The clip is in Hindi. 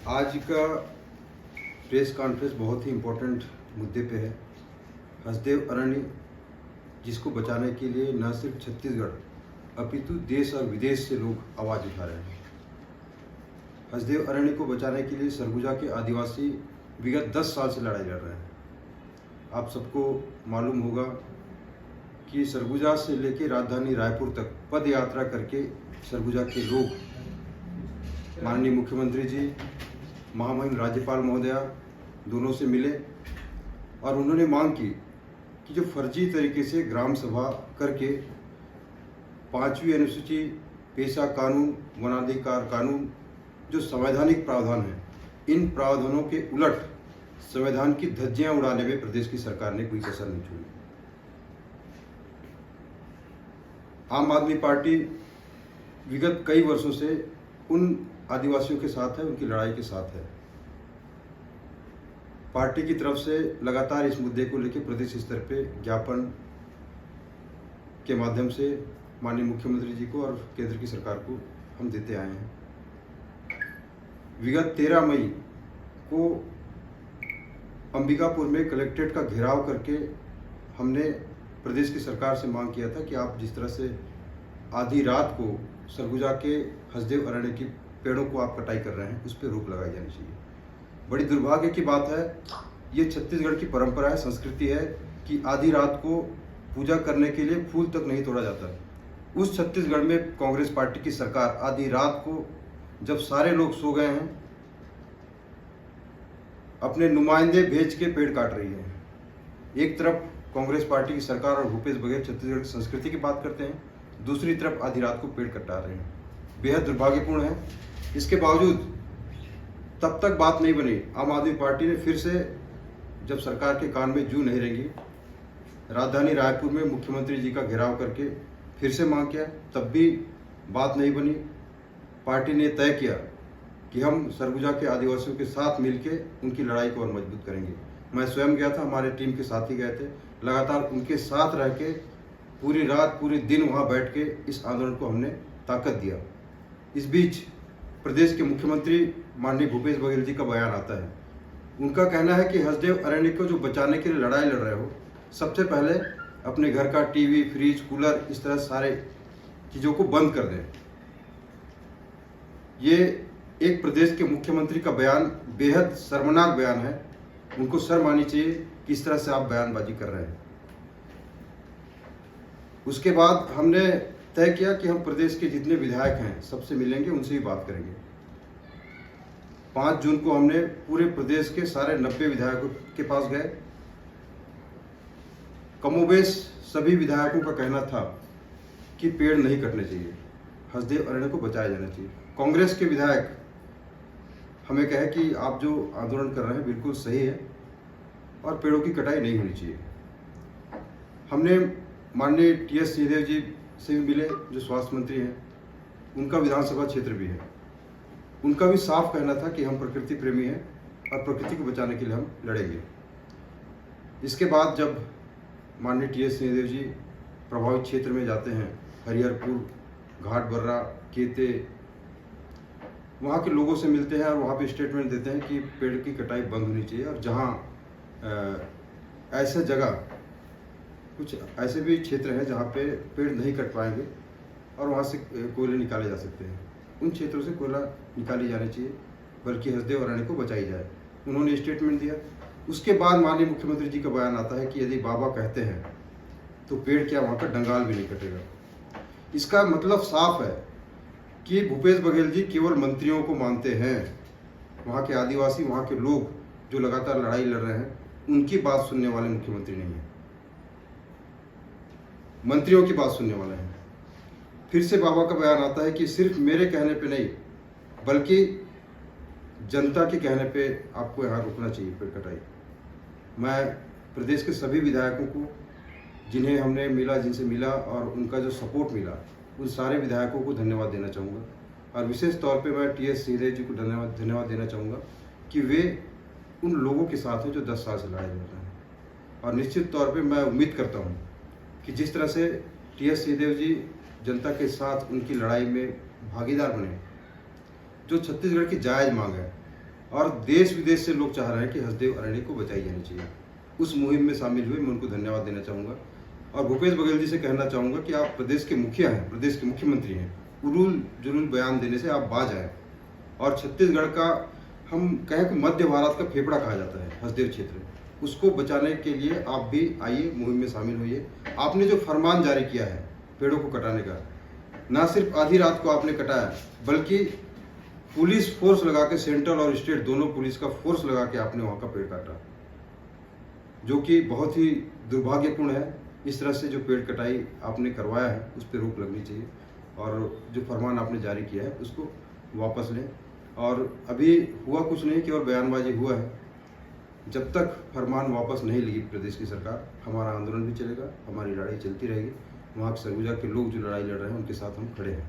आज का प्रेस कॉन्फ्रेंस बहुत ही इम्पोर्टेंट मुद्दे पे है। हसदेव अरण्य जिसको बचाने के लिए न सिर्फ छत्तीसगढ़ अपितु देश और विदेश से लोग आवाज़ उठा रहे हैं। हसदेव अरण्य को बचाने के लिए सरगुजा के आदिवासी विगत 10 साल से लड़ाई लड़ रहे हैं। आप सबको मालूम होगा कि सरगुजा से लेकर राजधानी रायपुर तक पद यात्रा करके सरगुजा के लोग माननीय मुख्यमंत्री जी, महामहिम राज्यपाल महोदया दोनों से मिले और उन्होंने मांग की कि जो फर्जी तरीके से ग्राम सभा करके 5वीं अनुसूची, पेशा कानून, वनाधिकार कानून जो संवैधानिक प्रावधान है, इन प्रावधानों के उलट संविधान की धज्जियां उड़ाने में प्रदेश की सरकार ने कोई कसर नहीं छोड़ी। आम आदमी पार्टी विगत कई वर्षों से उन आदिवासियों के साथ है, उनकी लड़ाई के साथ है। पार्टी की तरफ से लगातार इस मुद्दे को लेकर प्रदेश स्तर पे ज्ञापन के माध्यम से माननीय मुख्यमंत्री जी को और केंद्र की सरकार को हम देते आए हैं। विगत 13 मई को अंबिकापुर में कलेक्ट्रेट का घेराव करके हमने प्रदेश की सरकार से मांग किया था कि आप जिस तरह से आधी रात को सरगुजा के हसदेव अरण्य की पेड़ों को आप कटाई कर रहे हैं, उस पर रोक लगाई जानी चाहिए। बड़ी दुर्भाग्य की बात है, ये छत्तीसगढ़ की परंपरा है, संस्कृति है कि आधी रात को पूजा करने के लिए फूल तक नहीं तोड़ा जाता। उस छत्तीसगढ़ में कांग्रेस पार्टी की सरकार आधी रात को, जब सारे लोग सो गए हैं, अपने नुमाइंदे भेज के पेड़ काट रही है। एक तरफ कांग्रेस पार्टी की सरकार और भूपेश बघेल छत्तीसगढ़ की संस्कृति की बात करते हैं, दूसरी तरफ आधी रात को पेड़ कटा रहे हैं। बेहद दुर्भाग्यपूर्ण है। इसके बावजूद तब तक बात नहीं बनी। आम आदमी पार्टी ने फिर से, जब सरकार के कान में जू नहीं रहेंगी, राजधानी रायपुर में मुख्यमंत्री जी का घेराव करके फिर से मांग किया, तब भी बात नहीं बनी। पार्टी ने तय किया कि हम सरगुजा के आदिवासियों के साथ मिलके उनकी लड़ाई को और मजबूत करेंगे। मैं स्वयं गया था, हमारे टीम के साथी गए थे, लगातार उनके साथ रह के पूरी रात पूरे दिन वहाँ बैठ के इस आंदोलन को हमने ताकत दिया। इस बीच प्रदेश के मुख्यमंत्री माननीय भूपेश बघेल जी का बयान आता है। उनका कहना है कि हसदेव अरण्य को जो बचाने के लिए लड़ाई लड़ रहे हो, सबसे पहले अपने घर का टीवी, फ्रिज, कूलर, इस तरह सारे चीज़ों को बंद कर दें। ये एक प्रदेश के मुख्यमंत्री का बयान बेहद शर्मनाक बयान है। उनको शर्म आनी चाहिए कि इस तरह से आप बयानबाजी कर रहे हैं। उसके बाद हमने तय किया कि हम प्रदेश के जितने विधायक हैं सबसे मिलेंगे, उनसे भी बात करेंगे। 5 जून को हमने पूरे प्रदेश के सारे 90 विधायकों के पास गए। कमोबेश सभी विधायकों का कहना था कि पेड़ नहीं कटने चाहिए, हसदेव अरण्य को बचाया जाना चाहिए। कांग्रेस के विधायक हमें कहे कि आप जो आंदोलन कर रहे हैं बिल्कुल सही है और पेड़ों की कटाई नहीं होनी चाहिए। हमने माननीय टीएस सिंहदेव जी से भी मिले, जो स्वास्थ्य मंत्री हैं, उनका विधानसभा क्षेत्र भी है। उनका भी साफ कहना था कि हम प्रकृति प्रेमी हैं और प्रकृति को बचाने के लिए हम लड़ेंगे। इसके बाद जब माननीय टीएस सिंहदेव जी प्रभावित क्षेत्र में जाते हैं, हरिहरपुर, घाटबर्रा, केते, वहाँ के लोगों से मिलते हैं और वहाँ पे स्टेटमेंट देते हैं कि पेड़ की कटाई बंद होनी चाहिए और जहाँ ऐसे जगह कुछ ऐसे भी क्षेत्र हैं जहाँ पे पेड़ नहीं कट पाएंगे और वहाँ से कोयले निकाले जा सकते हैं, उन क्षेत्रों से कोयला निकाली जानी चाहिए, बल्कि हसदेव अरण्य को बचाई जाए। उन्होंने स्टेटमेंट दिया। उसके बाद माननीय मुख्यमंत्री जी का बयान आता है कि यदि बाबा कहते हैं तो पेड़ क्या, वहाँ का डंगाल भी नहीं कटेगा। इसका मतलब साफ है कि भूपेश बघेल जी केवल मंत्रियों को मानते हैं। वहाँ के आदिवासी, वहाँ के लोग जो लगातार लड़ाई लड़ रहे हैं, उनकी बात सुनने वाले मुख्यमंत्री नहीं है, मंत्रियों की बात सुनने वाले हैं। फिर से बाबा का बयान आता है कि सिर्फ मेरे कहने पे नहीं, बल्कि जनता के कहने पे आपको यहाँ रुकना चाहिए पेड़ कटाई। मैं प्रदेश के सभी विधायकों को, जिन्हें हमने मिला, जिनसे मिला और उनका जो सपोर्ट मिला, उन सारे विधायकों को धन्यवाद देना चाहूँगा। और विशेष तौर पे मैं टीएस सिंहदेव जी को धन्यवाद देना चाहूँगा कि वे उन लोगों के साथ हैं जो 10 साल से लड़ाई लड़ रहे हैं। और निश्चित तौर पे मैं उम्मीद करता हूँ कि जिस तरह से टीएस सिंहदेव जी जनता के साथ उनकी लड़ाई में भागीदार बने, जो छत्तीसगढ़ की जायज़ मांग है, और देश विदेश से लोग चाह रहे हैं कि हसदेव अरण्य को बचाई जानी चाहिए। उस मुहिम में शामिल हुए, मैं उनको धन्यवाद देना चाहूँगा और भूपेश बघेल जी से कहना चाहूँगा कि आप प्रदेश के मुखिया हैं, प्रदेश के मुख्यमंत्री हैं, उलूल जुलूल बयान देने से आप बाज आए। और छत्तीसगढ़ का हम कहें कि मध्य भारत का फेफड़ा कहा जाता है हसदेव क्षेत्र, उसको बचाने के लिए आप भी आइए, मुहिम में शामिल होइए। आपने जो फरमान जारी किया है पेड़ों को कटाने का, ना सिर्फ आधी रात को आपने कटाया, बल्कि पुलिस फोर्स लगा के, सेंट्रल और स्टेट दोनों पुलिस का फोर्स लगा के आपने वहाँ का पेड़ काटा, जो कि बहुत ही दुर्भाग्यपूर्ण है। इस तरह से जो पेड़ कटाई आपने करवाया है उस पर रोक लगनी चाहिए और जो फरमान आपने जारी किया है उसको वापस लें। और अभी हुआ कुछ नहीं, केवल बयानबाजी हुआ है। जब तक फरमान वापस नहीं लेगी प्रदेश की सरकार, हमारा आंदोलन भी चलेगा, हमारी लड़ाई चलती रहेगी। वहाँ के सरगुजा के लोग जो लड़ाई लड़ रहे हैं उनके साथ हम खड़े हैं।